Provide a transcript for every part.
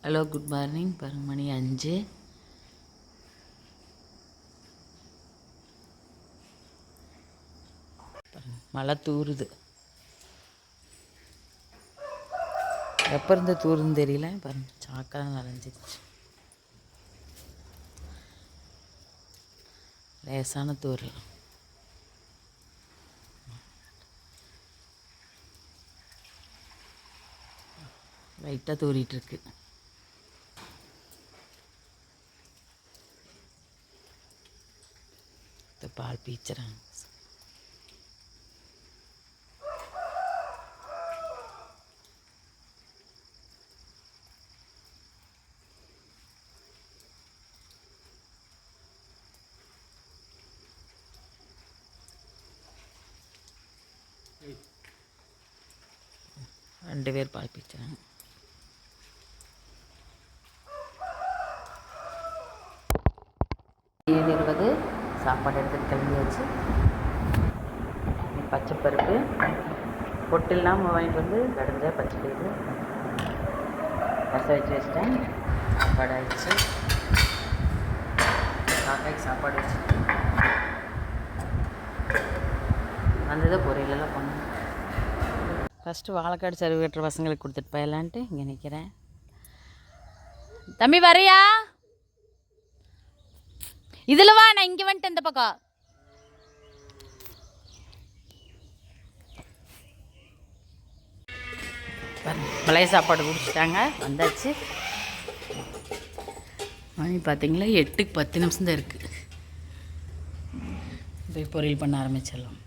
Hello good morning. மணி 5. மழை தூறுது. எப்போ இருந்து தூருன்னு தெரியல. பாருங்க, சாக்கெல்லாம் நனைஞ்சிருச்சு. லேசான தூரல். லைட்டாக தூரிகிட்ருக்கு. பால் பீச்சுறாங்க. ரெண்டு பேர் பால் பீச்சுறாங்க. சாப்பாடு எடுத்துகிட்டு கிளம்பியாச்சு. பச்சைப்பருப்பு பொட்டில்லாம் வாங்கிட்டு வந்து கடைஞ்சா பச்சை பயிறு ரசம் வச்சுட்டேன். சாப்பாடு ஆயிடுச்சு. காக்காய்க்கு சாப்பாடு வச்சுட்டு வந்ததை பொரியலெல்லாம் பண்ணேன். ஃபஸ்ட்டு வாழைக்காடு சருவு கட்டுற பசங்களுக்கு கொடுத்துட்டு போயிடலான்ட்டு இங்கே நிற்கிறேன். தம்பி வரையா? இதில் வா, நான் இங்கே வந்துட்டேன். இந்த பக்கம் பழைய சாப்பாடு குடிச்சிட்டாங்க. வந்தாச்சு. மணி பார்த்தீங்களா 8க்கு 10 நிமிஷம் தான் இருக்குது. போய் பொரியல் பண்ண ஆரம்பிச்சிடலாம்.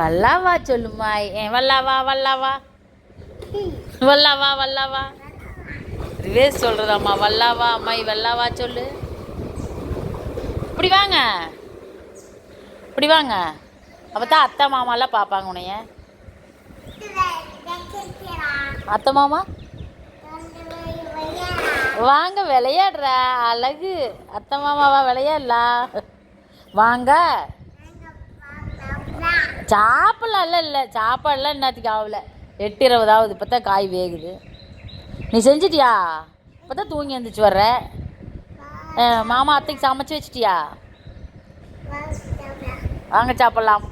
வல்லாவா சொல்லுமா? ஏன் வல்லாவா வல்லாவா வல்லாவா வல்லாவா ரிவேஸ் சொல்கிறதாம்மா. வல்லாவா அம்மாயி வல்லாவா சொல்லு. இப்படி வாங்க, இப்படி வாங்க. அப்போ தான் அத்தை மாமாலாம் பார்ப்பாங்க உன்னைய. அத்தை மாமா வாங்க விளையாடுற அழகு. அத்தை மாமாவா விளையாடலாம் வாங்க. சாப்பிடலாம் இல்லை சாப்பாடுலாம் என்னத்துக்கு ஆகல. 8:20 ஆகுது. இப்போ தான் காய் வேகுது. நீ செஞ்சிட்டியா? இப்போ தான் தூங்கி எழுந்திரிச்சு வர்ற. மாமா அத்தைக்கு சமைச்சு வச்சிட்டியா? வாங்க சாப்பிட்லாம்.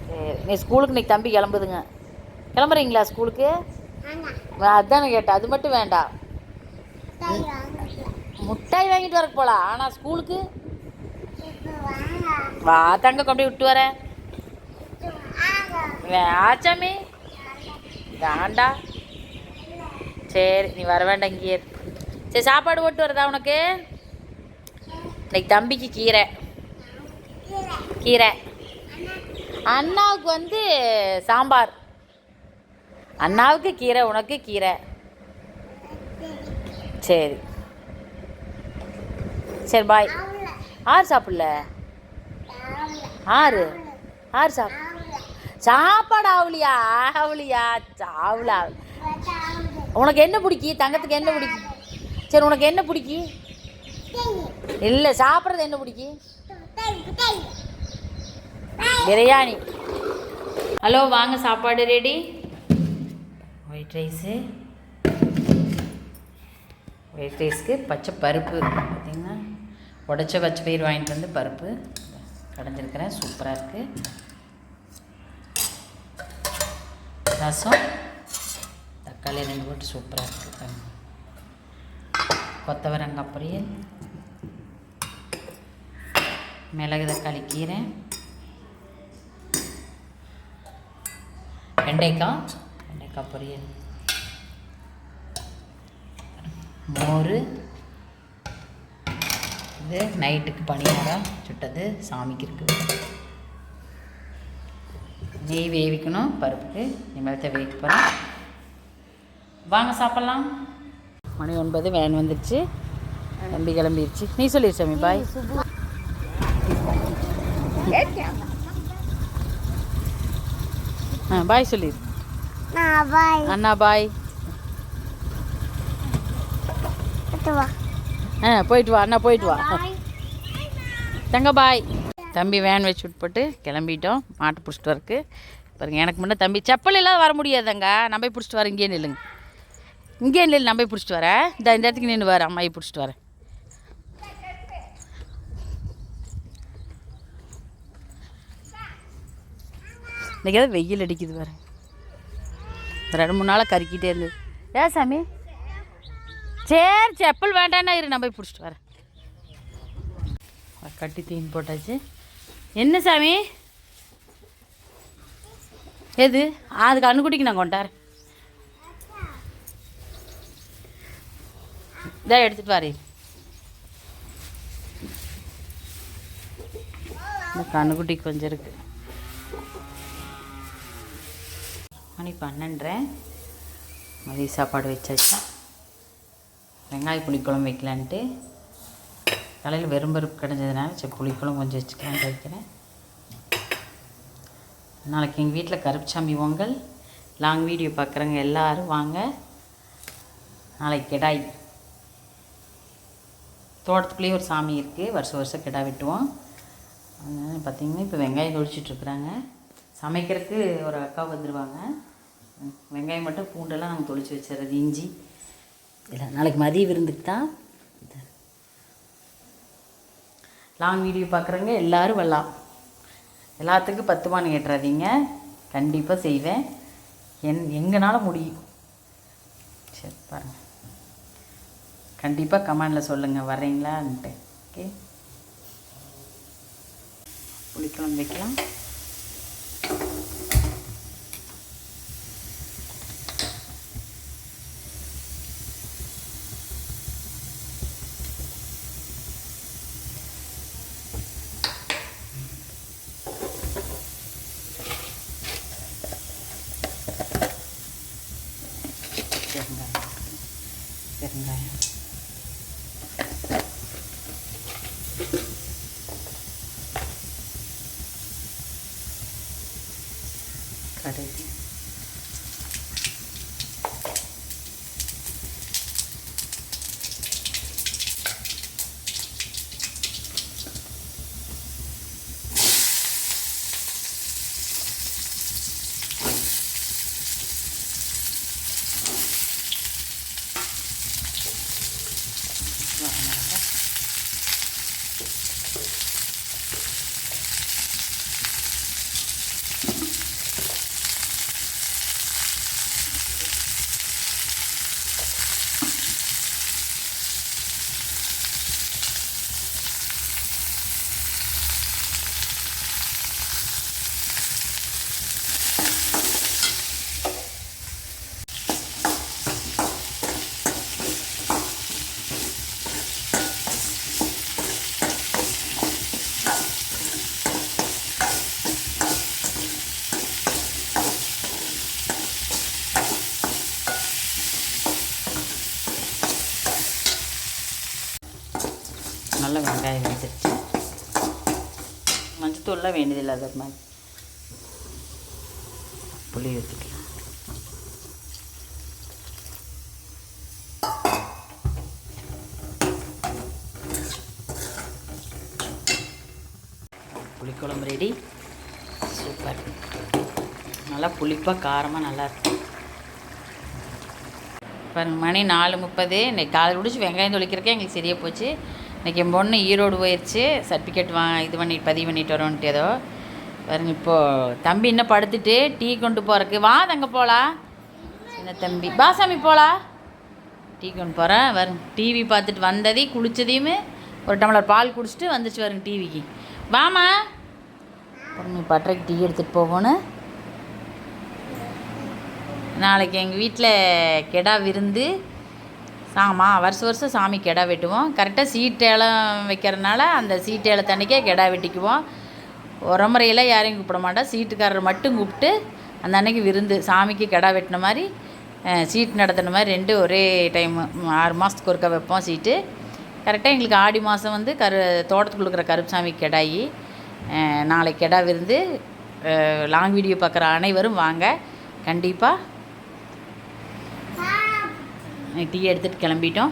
சரி, நீ ஸ்கூலுக்கு இன்றைக்கி தம்பி கிளம்புதுங்க. கிளம்புறீங்களா ஸ்கூலுக்கு? அதுதானே கேட்டேன். அது மட்டும் வேண்டாம். முட்டாய் வாங்கிட்டு வரக்கு போகலாம். ஆனால் ஸ்கூலுக்கு வா தங்க கொண்டு போய் விட்டு வரேன். ஆச்சாமி வேண்டா. சரி, நீ வர வேண்டாம், இங்கேயே. சரி, சாப்பாடு போட்டு வரதா உனக்கு? இன்னைக்கு தம்பிக்கு கீரை. கீரை. அண்ணாவுக்கு வந்து சாம்பார். அண்ணாவுக்கு கீரை, உனக்கு கீரை. சரி சரி, பாய். ஆறு சாப்பிடல. ஆறு சாப்பாடு ஆகலையா? ஆகலையா? சாவலா. உனக்கு என்ன பிடிக்கும்? தங்கத்துக்கு என்ன பிடிக்கும்? சரி, உனக்கு என்ன பிடிக்கும்? இல்லை, சாப்பிட்றது என்ன பிடிக்கும்? பிரியாணி. ஹலோ, வாங்க, சாப்பாடு ரெடி. ஒயிட் ரைஸுக்கு பச்சை பருப்பு பார்த்திங்கன்னா உடச்ச பச்சை பயிர் வாங்கிட்டு வந்து பருப்பு கடைஞ்சிருக்கிறேன். சூப்பராக இருக்குது. ரசம், தக்காளி 2 போட்டு சூப்பராக இருக்குது. கொத்தவரங்காய் பொரியல், மிளகு தக்காளி கீரை, வெண்டைக்காய் பொரியல், மோர். இது நைட்டுக்கு பணியாரம் சுட்டது சாமிக்கு இருக்குது. நெய் வேவிக்கணும் பருப்புக்கு. இனிமேல் வேவிக்க போகிறேன். வாங்க சாப்பிட்லாம். மணி 9, வேன் வந்துடுச்சு. தம்பி கிளம்பிடுச்சு. நீ சொல்லிடு சாமி. பாய். பாய் சொல்லிடு. அண்ணா பாய். போயிட்டு வா அண்ணா, போயிட்டு வா தங்க. பாய். தம்பி வேன் வச்சு விட்டுப்பட்டு கிளம்பிட்டோம். மாட்டை பிடிச்சிட்டு வரக்கு. பாருங்க எனக்கு முன்னே தம்பி செப்பல் எல்லாம் வர முடியாதுங்க. நான் போய் பிடிச்சிட்டு வரேன். இங்கே நில்லுங்க. இங்கே நில்லு, நான் போய் பிடிச்சிட்டு வரேன். இந்த இடத்துக்கு நின்று வரேன். அம்மாயை பிடிச்சிட்டு வரேன். இன்றைக்கி ஏதாவது வெயில் அடிக்குது பாரு. 2-3 நாளாக கறிக்கிட்டே இருந்தது. ஏன் சாமி? சரி செப்பல் வேண்டான்னா இரு, நான் போய் பிடிச்சிட்டு வரேன். கட்டி தீன் போட்டாச்சு. என்ன சாமி? எது? அது கண்ணுக்குட்டிக்கு நான் கொண்டாரேன். இதான் எடுத்துகிட்டு வரேன். இந்த கண்ணுக்குட்டிக்கு கொஞ்சம் இருக்குது. மணி 12:30. மதிய சாப்பாடு வச்சாச்சு. வெங்காய புளிக்குழம்பு வைக்கலான்ட்டு காலையில் வெறும் பருப்பு கிடஞ்சதுனால சரி புளிக்குழம்பு கொஞ்சம் வச்சுக்கலான்ட்டு வைக்கிறேன். நாளைக்கு எங்கள் வீட்டில் கருப்புசாமி பொங்கல். லாங் வீடியோ பார்க்குறவங்க எல்லோரும் வாங்க. நாளைக்கு கிடாய். தோட்டத்துக்குள்ளேயே ஒரு சாமி இருக்குது. வருஷம் கிடா வெட்டுவோம். அதனால் பார்த்திங்கன்னா இப்போ வெங்காயம் தொளிச்சிட்ருக்குறாங்க. சமைக்கிறதுக்கு ஒரு அக்கா வந்துடுவாங்க. வெங்காயம் மட்டும் பூண்டெல்லாம் நாங்கள் தொளிச்சு வச்சுறது. இஞ்சி இல்லை நாளைக்கு மதிய விருந்துக்கு தான். லாங் வீடியோ பார்க்குறவங்க எல்லோரும் வரலாம். எல்லாத்துக்கும் 10 பானை ஏற்றாதீங்க. கண்டிப்பாக செய்வேன். எங்களால் முடியும். சரி பாருங்கள். கண்டிப்பாக கமெண்டில் சொல்லுங்கள் வர்றீங்களான்ட்டு. ஓகே, புளிக்குழம்பு வைக்கலாம். பெருங்காயம் கடுகு நல்ல வெங்காயம் வெந்துருச்சு. மஞ்சத்தூள்லாம் வேண்டியதில்லை. அது மாதிரி புளி ஊற்றிக்கலாம். புளிக்குழம்பு ரெடி. சூப்பர். நல்லா புளிப்பாக காரமாக நல்லாயிருக்கும். பாருங்கள், மணி 4:30. இன்றைக்கி காலையில் முடிச்சு வெங்காயம் தொளிக்கிறக்கே எங்களுக்கு சரியாக போச்சு. இன்றைக்கி என் பொண்ணு ஈரோடு போயிடுச்சு. சர்டிஃபிகேட் பதிவு பண்ணிட்டு வரோன்ட்டு ஏதோ பாருங்க. இப்போது தம்பி இன்னும் படுத்துட்டு டீ கொண்டு போகிறக்கு. வா தங்க போகலாம். சின்ன தம்பி பாசாமி போகலாம். டீ கொண்டு போகிறேன். வருங்க. டிவி பார்த்துட்டு வந்ததே குளித்ததையுமே ஒரு டம்ளர் பால் குடிச்சிட்டு வந்துச்சு வருங்க டிவிக்கு. வாமா பொண்ணு பட்டறைக்கு டீ எடுத்துகிட்டு போகணும். நாளைக்கு எங்கள் வீட்டில் கெடா விருந்து. வருஷம் சாமி கெடா வெட்டுவோம். கரெக்டாக சீட்டேலம் வைக்கிறதுனால அந்த சீட்டேலத்து அன்றைக்கே கெடா வெட்டிக்குவோம். உரமுறையில் யாரையும் கூப்பிட மாட்டோம். சீட்டுக்காரர் மட்டும் கூப்பிட்டு அந்த அன்றைக்கி விருந்து சாமிக்கு கெடா வெட்டின மாதிரி சீட்டு நடத்தின மாதிரி 2 ஒரே டைமு 6 மாதத்துக்கு ஒருக்கா வைப்போம் சீட்டு. கரெக்டாக எங்களுக்கு ஆடி மாதம் வந்து தோட்டத்துக்குள்ள இருக்கிற கருப்புசாமி கெடாயி. நாளைக்கு கெடா விருந்து. லாங் வீடியோ பார்க்குற அனைவரும் வாங்க. கண்டிப்பாக டீ எடுத்துகிட்டு கிளம்பிட்டோம்.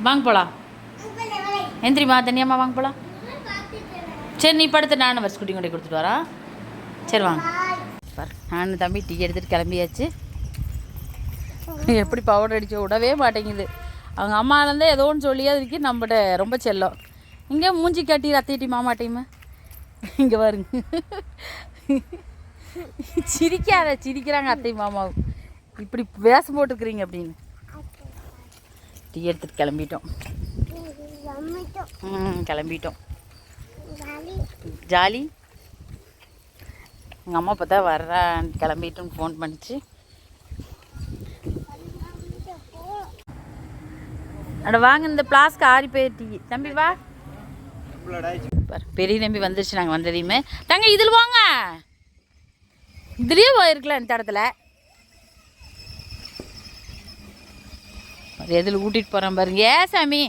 வாங்க போகலாம். எந்திரிமா தனியாம்மா வாங்க போகலாம். சரி நீ படுத்து, நான் வரிசை குட்டி கொண்டு கொடுத்துட்டு வரேன். சரி வாங்க. பாரு நானும் தம்பி டீ எடுத்துகிட்டு கிளம்பியாச்சு. எப்படி பவுடர் அடித்து விடவே மாட்டேங்குது. அவங்க அம்மாலேருந்தே ஏதோ ஒன்று சொல்லியே இருக்கு. நம்மகிட்ட ரொம்ப செல்லம். இங்கே மூஞ்சி காட்டி அத்தைட்டி மாமாட்டையுமா இங்கே பாருங்க. சிரிக்கிறாங்க அத்தை மாமாவும். இப்படி வேஷம் போட்டுருக்குறீங்க அப்படின்னு. டீ எடுத்துகிட்டு கிளம்பிட்டோம். கிளம்பிட்டோம். ஜாலி. எங்கள் அம்மா பார்த்தா வர்றேன் கிளம்பிட்டோன்னு ஃபோன் பண்ணிச்சு. அட வாங்க, இந்த பிளாஸ்க்கு ஆறி போயிட்டு தம்பி வா. பெரிய தம்பி வந்துருச்சு. நாங்கள் வந்ததையுமே தங்க இதில் வாங்க. இதுலேயே போயிருக்கலாம் இந்த இடத்துல. எதில் கூட்டிகிட்டு போகிறேன் பாருங்க. ஏ சாமி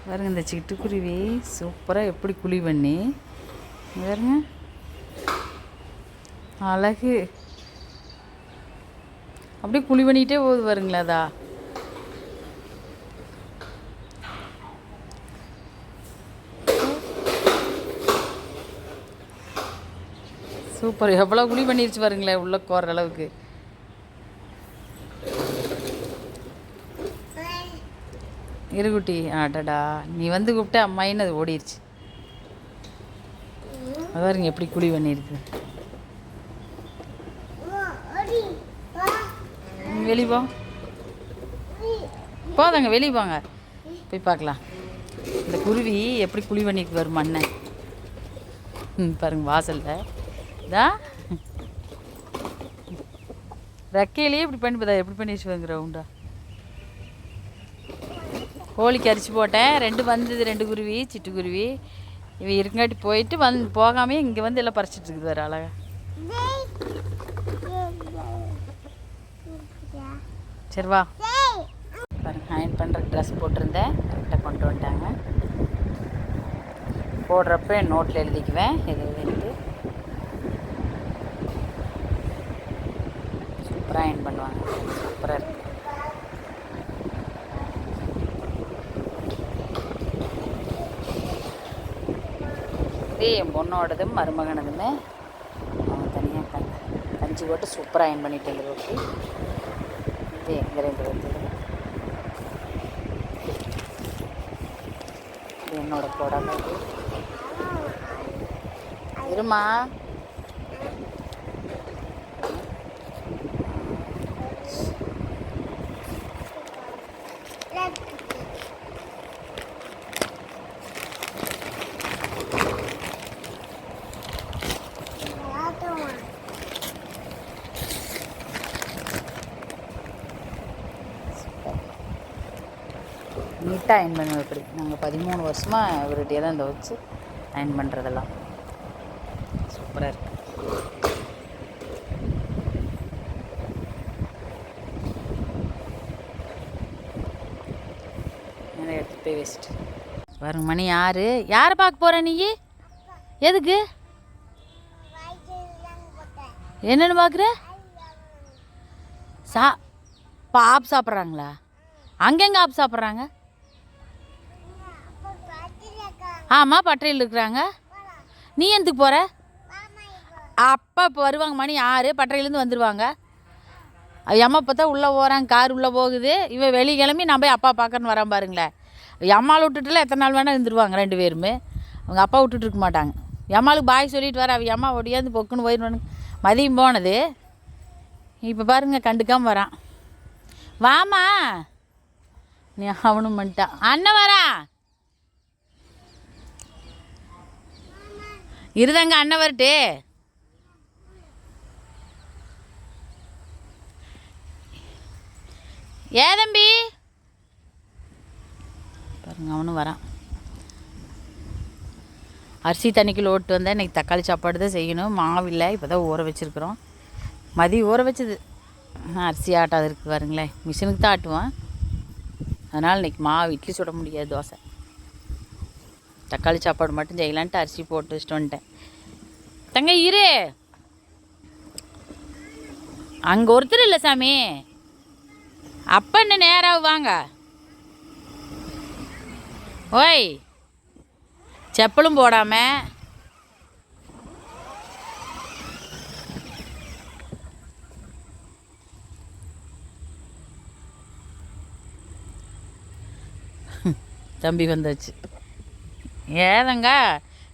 பாருங்க, இந்த சிட்டுக்குருவி சூப்பராக எப்படி குழி பண்ணி பாருங்க, அழகு. அப்படியே குழி பண்ணிகிட்டே போகுது பாருங்களா. அதா சூப்பர். எவ்வளோ குழி பண்ணிருச்சு பாருங்களேன் உள்ள கோர்ற அளவுக்கு. இருகுட்டி ஆட்டடா, நீ வந்து கூப்பிட்ட அம்மாயின்னு அது ஓடிடுச்சு. அது பாருங்க எப்படி குழி பண்ணியிருக்கு. வெளியே போதாங்க, வெளியே போங்க போய் பார்க்கலாம். இந்த குருவி எப்படி குழி பண்ணியிருக்கு வரும் மண்ணை. பாருங்க வாசலில் இதா ரெக்கையிலேயே இப்படி பண்ணி பார்த்தா எப்படி பண்ணி வச்சுக்கோங்க ரவுண்டா. கோழிக்கு அரிசி போட்டேன். 2 வந்தது, 2 குருவி சிட்டுக்குருவி. இவ இருக்குங்காட்டி போயிட்டு போகாமே இங்கே வந்து எல்லாம் பறிச்சிட்டு இருக்குது வேறு அழகா. சரி வா பாருங்க. அயன் பண்ணுற ட்ரெஸ் போட்டிருந்தேன், கரெக்டாக கொண்டு வந்துட்டாங்க. போடுறப்ப என் நோட்டில் எழுதிக்குவேன் எது எதுன்ட்டு. சூப்பராக அயன் பண்ணுவாங்க. சூப்பராக இருக்குது. இதே என் பொண்ணோடதும் மருமகனதுமே அவங்க தனியாக கஞ்சி போட்டு சூப்பராக அயன் பண்ணிட்டேங்க ரொட்டி. இது எங்கள் 2 வந்து இது என்னோட போடாமல் இருமா. நீட்டாக அயன் பண்ணுவோம். இப்படி நாங்கள் 13 வருஷமாக இவர்கிட்டயே தான் இந்த வச்சு அயன் பண்ணுறதெல்லாம். சூப்பராக இருக்குது. நிறைய எடுத்து போய் வச்சுட்டு பாருங்க. மணி 6. யாரை பார்க்க போகிற நீ? எதுக்கு? என்னென்னு பார்க்குற? ஆப் சாப்பிட்றாங்களா? அங்கெங்கே ஆப் சாப்பிட்றாங்க? ஆமாம், பட்டறையில் இருக்கிறாங்க. நீ எதுக்கு போகிற? அப்பா இப்போ வருவாங்க. மணி 6, பட்டறையிலேருந்து வந்துடுவாங்க. அம்மா பார்த்தா உள்ளே போகிறாங்க, கார் உள்ளே போகுது. இவன் வெளியே கிளம்பி நான் போய் அப்பா பார்க்கறன்னு வரான் பாருங்களேன். அம்மாவை விட்டுட்டுல எத்தனை நாள் வேணால் இருந்துருவாங்க 2 பேருமே. அவங்க அப்பா விட்டுட்டு இருக்க மாட்டாங்க. அம்மாளுக்கு பாய் சொல்லிட்டு வர. அவ அம்மா ஒடியாந்து பொக்குன்னு போயிடணும். மதியம் போனது இப்போ பாருங்க கண்டுக்காமல் வரான். வாமா நீ அவனும் பண்ணிட்டான். அண்ணன் வரா இருதாங்க, அண்ணன் வரட்டு. ஏ தம்பி பாருங்க அவனும் வரான். அரிசி தண்ணிக்குள்ள ஓட்டு வந்தேன். இன்றைக்கி தக்காளி சாப்பாடு தான் செய்யணும். மாவு இல்லை, இப்போ தான் ஊற வச்சுருக்குறோம். மதியம் ஊற வச்சது. அரிசி ஆட்டாது இருக்குது பாருங்களேன். மிஷினுக்கு தான் ஆட்டுவான். அதனால் இன்றைக்கி மாவு இட்லி சுட முடியாது, தோசை. தக்காளி சாப்பாடு மட்டும் செய்யலான்ட்டு அரிசி போட்டு வச்சுட்டு வந்துட்டேன். தங்க இரு, அங்கே ஒருத்தர் இல்லை சாமி. அப்போ என்ன நேராக வாங்க. ஓய் செப்பலும் போடாம தம்பி வந்தாச்சு. ஏதங்க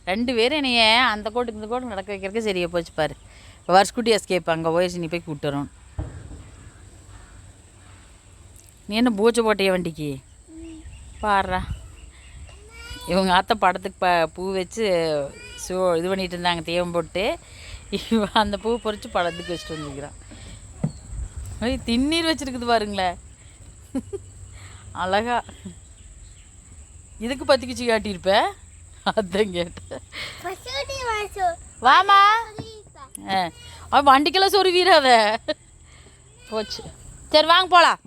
2 பேரும் என்னைய அந்த கோட்டுக்கு இந்த கோட்டுக்கு நடக்க வைக்கிறதுக்கு சரியா போச்சு பாரு. வருஷக்குட்டி எஸ்கேப் அங்கே போயிடுச்சு, நீ போய் கூப்பிட்டுறோம். நீ என்ன பூச்சை போட்டிய வண்டிக்கு பாடுறா. இவங்க ஆத்த படத்துக்கு பூ வச்சு இது பண்ணிட்டு இருந்தாங்க, தேவம் போட்டு. அந்த பூ பொறிச்சு படத்துக்கு வச்சுட்டு வந்துக்கிறான். திண்ணீர் வச்சுருக்குது பாருங்களேன், அழகா. இதுக்கு பத்திக்கிச்சு காட்டியிருப்ப, அதான் கேட்டேன். வாமா வண்டிக்கெல்லாம் சொருவீராத போச்சு. சரி வாங்க போகலாம்.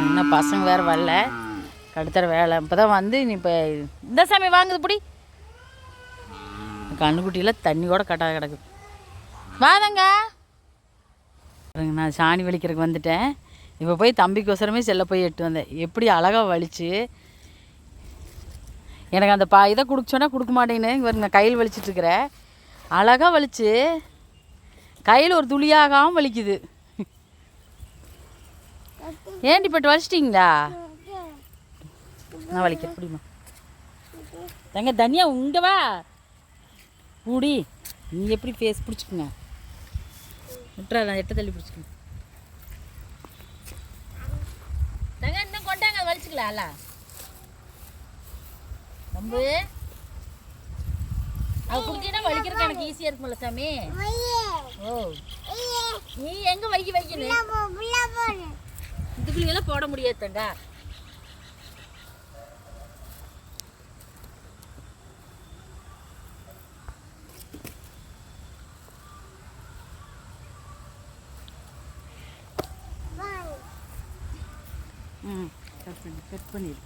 இன்னும் பசங்க வேறு வரல, கடுத்துற வேலை இப்போ தான் வந்து. நீ இப்போ இந்த சாமி வாங்குது பிடி. கண்ணுக்குட்டியில் தண்ணி கூட கட்டாத கிடக்குது. வாதங்க. நான் சாணி வலிக்கிறதுக்கு வந்துட்டேன். இப்போ போய் தம்பிக்கோசரமே செல்ல போய் எட்டு வந்தேன். எப்படி அழகாக வலிச்சு எனக்கு அந்த இதை கொடுக்க கொடுக்க மாட்டேன்னு இவருங்க கையில் வலிச்சிட்ருக்கிறேன். அழகாக வலிச்சு கையில் ஒரு துளியாகாமல் வலிக்குது. ஏன்டி பட்டு வலிச்சிட்டிங்களா? நான் வலிக்க பிடிமா தங்க தனியா உங்க வா கூடி. நீ எப்படி ஃபேஸ் பிடிச்சிக்குங்க, விட்டுறாதான் எட்ட தள்ளி பிடிச்சிக்கணும். தங்க இன்னும் கொண்டாங்க வலிச்சுக்கலாம்ல ரொம்ப. அவ குடிச்சீங்கன்னா வலிக்கிறதுக்கு எனக்கு ஈஸியாக இருக்கும்ல சாமி. ஓ நீ எங்கே வைக்கணும், இதுக்குள்ளெல்லாம் போட முடியாது தங்க. கட் பண்ணிடு.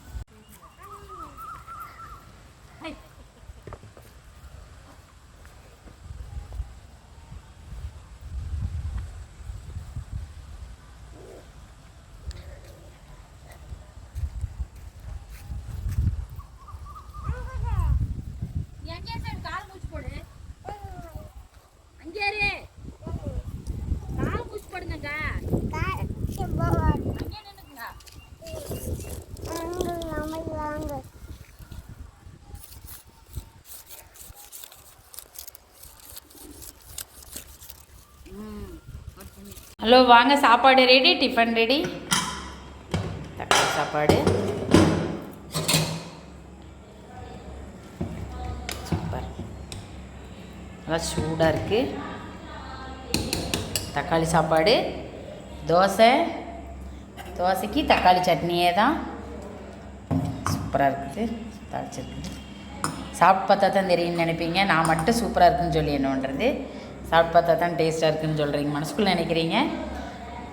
ஹலோ வாங்க, சாப்பாடு ரெடி, டிஃபன் ரெடி. தக்காளி சாப்பாடு சூப்பர், நல்லா சூடாக இருக்குது. தக்காளி சாப்பாடு, தோசைக்கு தக்காளி சட்னியே தான் சூப்பராக இருக்குது. தாளிச்சிருக்குது. சாப்பிட்டு பார்த்தா தான் தெரியும்னு நினைப்பீங்க. நான் மட்டும் சூப்பராக இருக்குன்னு சொல்லி என்ன பண்ணுறது, சாப்பிட்டு பார்த்தா தான் டேஸ்ட்டாக இருக்குதுன்னு சொல்கிறீங்க, மனசுக்குள்ளே நினைக்கிறீங்க.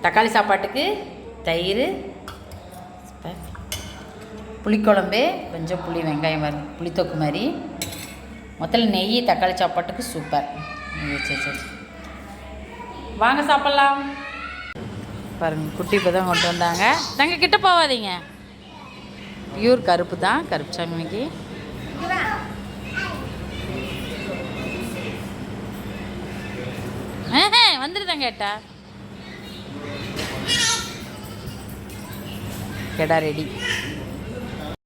தக்காளி சாப்பாட்டுக்கு தயிர், புளிக்குழம்பு, கொஞ்சம் புளி, வெங்காயம் மாதிரி புளித்தொக்கு மாதிரி, மொத்தத்தில் நெய். தக்காளி சாப்பாட்டுக்கு சூப்பர். சரி வாங்க சாப்பிட்லாம். பாருங்கள், குட்டி இப்போ தான் கொண்டு வந்தாங்க. தங்க கிட்ட போகாதீங்க, பியூர் கருப்பு தான், கருப்பு சாமிக்கு. வந்துருதாங்க கேட்டா கெடா ரெடி.